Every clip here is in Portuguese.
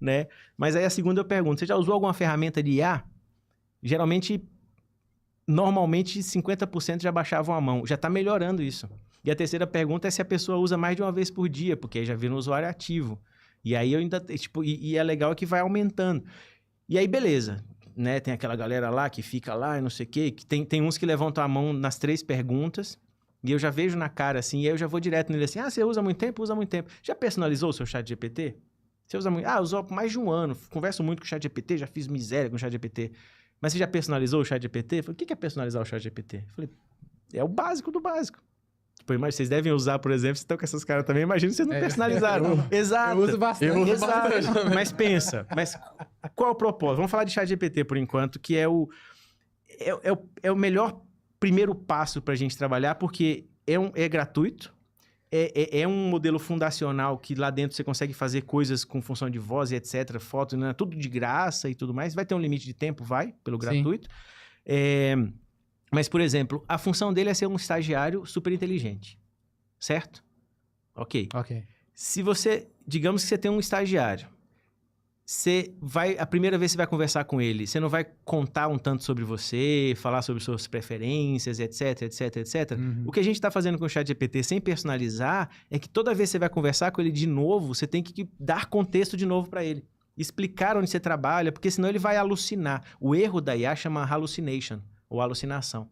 né? Mas aí a segunda eu pergunto, você já usou alguma ferramenta de IA? Geralmente, normalmente 50% já baixavam a mão. Já está melhorando isso. E a terceira pergunta é se a pessoa usa mais de uma vez por dia, porque aí já vira um usuário ativo. E aí eu ainda, tipo, e é legal que vai aumentando. E aí, beleza, né? Tem aquela galera lá que fica lá e não sei o quê, que tem uns que levantam a mão nas 3 perguntas, e eu já vejo na cara assim, e aí eu já vou direto nele assim, você usa muito tempo? Usa muito tempo. Já personalizou o seu chat GPT? Você usa muito? Usou há mais de um ano, converso muito com o chat GPT, já fiz miséria com o chat GPT. Mas você já personalizou o chat GPT? Eu falei, o que é personalizar o chat GPT? Eu falei, é o básico do básico. Tipo, vocês devem usar, por exemplo, vocês estão com essas caras também, imagina vocês não personalizaram. Exato. Eu uso bastante. Exato. Mas pensa, qual é o propósito? Vamos falar de chat GPT por enquanto, que é o melhor primeiro passo para a gente trabalhar, porque é gratuito, é um modelo fundacional que lá dentro você consegue fazer coisas com função de voz e etc, foto, né? Tudo de graça e tudo mais. Vai ter um limite de tempo, pelo gratuito. Mas, por exemplo, a função dele é ser um estagiário super inteligente, certo? Ok. Se você, digamos que você tem um estagiário, a primeira vez que você vai conversar com ele, você não vai contar um tanto sobre você, falar sobre suas preferências, etc, etc, etc. Uhum. O que a gente está fazendo com o ChatGPT sem personalizar é que toda vez que você vai conversar com ele de novo, você tem que dar contexto de novo para ele. Explicar onde você trabalha, porque senão ele vai alucinar. O erro da IA chama hallucination, ou alucinação.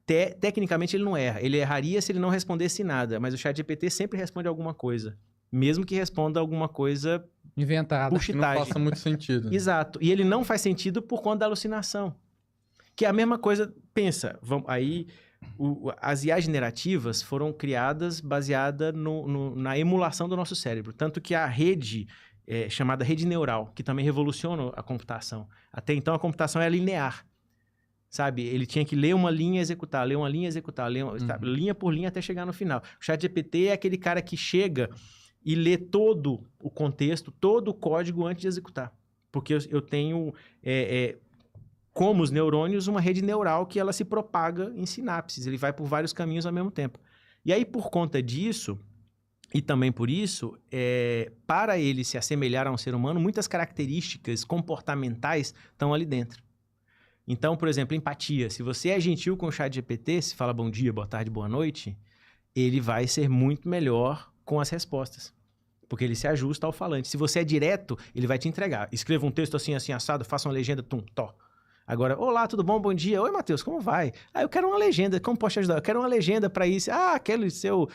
Tecnicamente ele não erra. Ele erraria se ele não respondesse nada, mas o ChatGPT sempre responde alguma coisa. Mesmo que responda alguma coisa inventada, que não faça muito sentido. Exato. E ele não faz sentido por conta da alucinação. Que é a mesma coisa, pensa, as IA generativas foram criadas baseada na emulação do nosso cérebro. Tanto que a rede, chamada rede neural, que também revoluciona a computação. Até então a computação é linear. Sabe? Ele tinha que ler uma linha e executar, ler uma linha e executar, linha por linha até chegar no final. O ChatGPT é aquele cara que chega e lê todo o contexto, todo o código antes de executar. Porque eu tenho, como os neurônios, uma rede neural que ela se propaga em sinapses. Ele vai por vários caminhos ao mesmo tempo. E aí, por conta disso, e também por isso, para ele se assemelhar a um ser humano, muitas características comportamentais estão ali dentro. Então, por exemplo, empatia. Se você é gentil com o ChatGPT, se fala bom dia, boa tarde, boa noite, ele vai ser muito melhor com as respostas. Porque ele se ajusta ao falante. Se você é direto, ele vai te entregar. Escreva um texto assim, assim, assado, faça uma legenda, tó. Agora, olá, tudo bom? Bom dia. Oi, Matheus, como vai? Eu quero uma legenda. Como posso te ajudar? Eu quero uma legenda para isso. Aquele seu,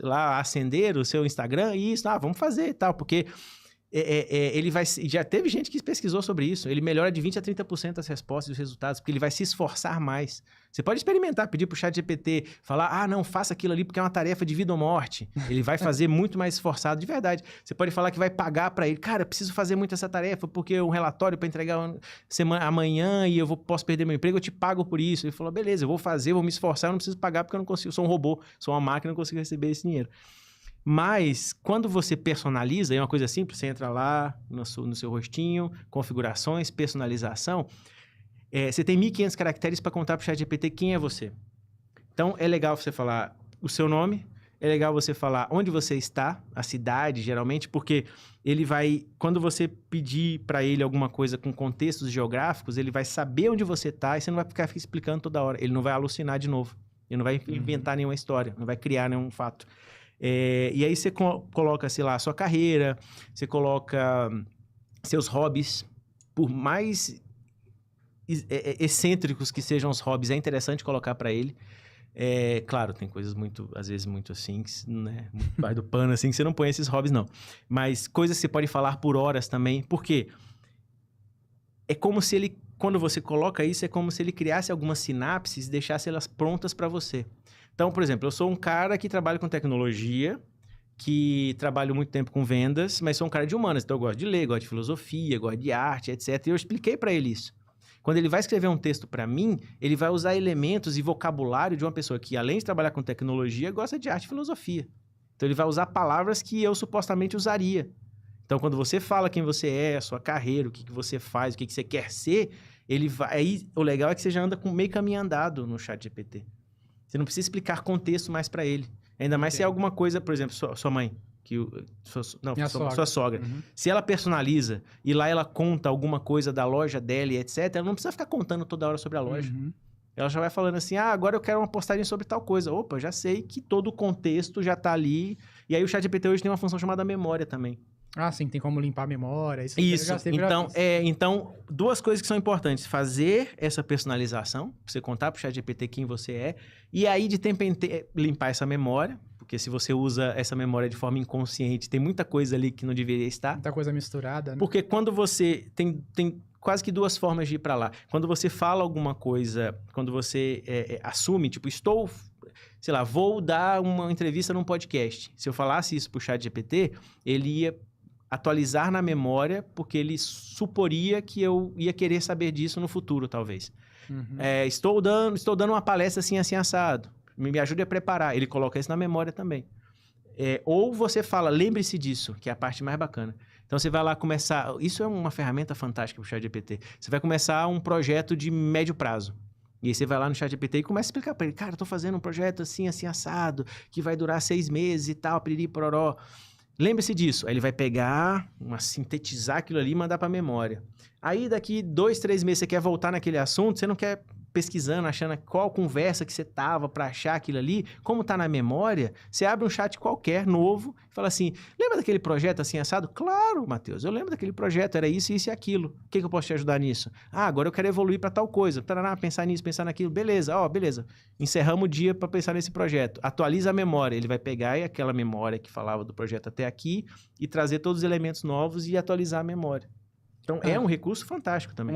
lá, acender o seu Instagram, isso. Vamos fazer e tal. Porque ele vai... Já teve gente que pesquisou sobre isso. Ele melhora de 20% a 30% as respostas e os resultados, porque ele vai se esforçar mais. Você pode experimentar, pedir pro ChatGPT, falar, não, faça aquilo ali porque é uma tarefa de vida ou morte. Ele vai fazer muito mais esforçado, de verdade. Você pode falar que vai pagar para ele. Cara, eu preciso fazer muito essa tarefa porque é um relatório para entregar amanhã e posso perder meu emprego, eu te pago por isso. Ele falou, beleza, eu vou fazer, vou me esforçar, eu não preciso pagar porque eu não consigo, sou um robô, sou uma máquina, não consigo receber esse dinheiro. Mas, quando você personaliza, é uma coisa simples, você entra lá no seu rostinho, configurações, personalização, você tem 1.500 caracteres para contar para o ChatGPT quem é você. Então, é legal você falar o seu nome, é legal você falar onde você está, a cidade, geralmente, porque ele vai, quando você pedir para ele alguma coisa com contextos geográficos, ele vai saber onde você está e você não vai ficar explicando toda hora. Ele não vai alucinar de novo. Ele não vai inventar nenhuma história, não vai criar nenhum fato. E aí você coloca, sei lá, a sua carreira, você coloca seus hobbies, por mais excêntricos que sejam os hobbies, é interessante colocar para ele. Claro, tem coisas às vezes muito assim, né, muito baixo do pano, assim, que você não põe esses hobbies, não. Mas coisas que você pode falar por horas também, porque é como se ele, quando você coloca isso, é como se ele criasse algumas sinapses e deixasse elas prontas para você. Então, por exemplo, eu sou um cara que trabalha com tecnologia, que trabalho muito tempo com vendas, mas sou um cara de humanas, então eu gosto de ler, gosto de filosofia, gosto de arte, etc. E eu expliquei para ele isso. Quando ele vai escrever um texto para mim, ele vai usar elementos e vocabulário de uma pessoa que, além de trabalhar com tecnologia, gosta de arte e filosofia. Então, ele vai usar palavras que eu supostamente usaria. Então, quando você fala quem você é, a sua carreira, o que você faz, o que você quer ser, ele vai... Aí, o legal é que você já anda com meio caminho andado no ChatGPT. Você não precisa explicar contexto mais para ele. Ainda mais se é alguma coisa, por exemplo, sua mãe. Sua sogra. Uhum. Se ela personaliza e lá ela conta alguma coisa da loja dela e etc, ela não precisa ficar contando toda hora sobre a loja. Uhum. Ela já vai falando assim, agora eu quero uma postagem sobre tal coisa. Opa, já sei que todo o contexto já tá ali. E aí o ChatGPT hoje tem uma função chamada memória também. Ah, sim, tem como limpar a memória. Isso, eu já sei, então, duas coisas que são importantes. Fazer essa personalização, pra você contar pro ChatGPT quem você é, e aí de tempo em tempo limpar essa memória, porque se você usa essa memória de forma inconsciente, tem muita coisa ali que não deveria estar. Muita coisa misturada, né? Porque quando você tem quase que duas formas de ir para lá. Quando você fala alguma coisa, quando você assume, tipo, sei lá, vou dar uma entrevista num podcast. Se eu falasse isso pro ChatGPT, ele ia atualizar na memória, porque ele suporia que eu ia querer saber disso no futuro, talvez. Uhum. Estou dando uma palestra assim, assim, assado. Me ajude a preparar. Ele coloca isso na memória também. Ou você fala, lembre-se disso, que é a parte mais bacana. Então, você vai lá começar... Isso é uma ferramenta fantástica para o ChatGPT. Você vai começar um projeto de médio prazo. E aí você vai lá no ChatGPT e começa a explicar para ele. Cara, eu tô fazendo um projeto assim, assim, assado, que vai durar 6 meses e tal, piriri, pororó. Lembre-se disso. Aí ele vai pegar, sintetizar aquilo ali e mandar para a memória. Aí, daqui 2, 3 meses, você quer voltar naquele assunto, você não quer... pesquisando, achando qual conversa que você tava para achar aquilo ali, como tá na memória, você abre um chat qualquer, novo, e fala assim, lembra daquele projeto assim assado? Claro, Matheus, eu lembro daquele projeto, era isso, isso e aquilo. O que eu posso te ajudar nisso? Agora eu quero evoluir para tal coisa. Taraná, pensar nisso, pensar naquilo. Beleza, beleza. Encerramos o dia para pensar nesse projeto. Atualiza a memória. Ele vai pegar aquela memória que falava do projeto até aqui e trazer todos os elementos novos e atualizar a memória. Então, é um recurso fantástico também.